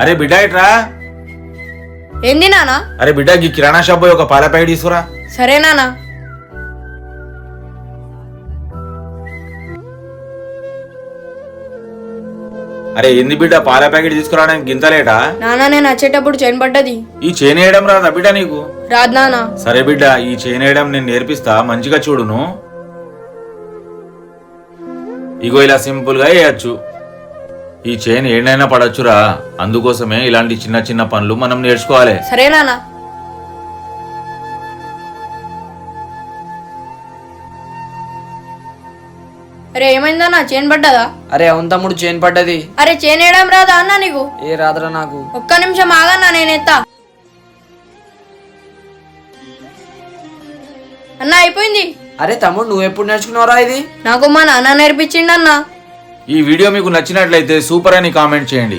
అరే బిడ్డ ఇట్రా. ఏంది నానా? అరే బిడ్డ ఈ కిరాణా షాప్ పోయి ఒక పాల ప్యాకెట్ తీసుకురా. సరే నానా. అరే ఏంది బిడ్డ పాల ప్యాకెట్ తీసుకురావడానికి గింతలేటా? నానా నేను వచ్చేటప్పుడు చైన్ పడ్డది. ఈ చేను వేయడం రాదా బిడ్డ నీకు? రాదు నానా. సరే బిడ్డ ఈ చేను వేయడం నేను నేర్పిస్తా, మంచిగా చూడును. ఇగో ఇలా సింపుల్ గా వేయచ్చు. ఈ చైన్ ఏడైనా పడచ్చురా, అందుకోసమే ఇలాంటి చిన్న చిన్న పనులు మనం నేర్చుకోవాలి. సరే నానా. అరే ఏమైందన్నా, చైన్ పడ్డదా? అరే అవును తమ్ముడు, చైన్ పడ్డది. అరే చైన్ వేయడం రాదా అన్నా నీకు? ఏ రాదురా నాకు. ఒక్క నిమిషం ఆగన్నా, నేనెత్తా. అన్నా అయిపోయింది. అరే తమ్ముడు నువ్వు ఎప్పుడు నేర్చుకున్నావురా ఇది? నాకు మా నాన్న నేర్పించిండన్నా. ఈ వీడియో మీకు నచ్చినట్లయితే సూపర్ అని కామెంట్ చేయండి.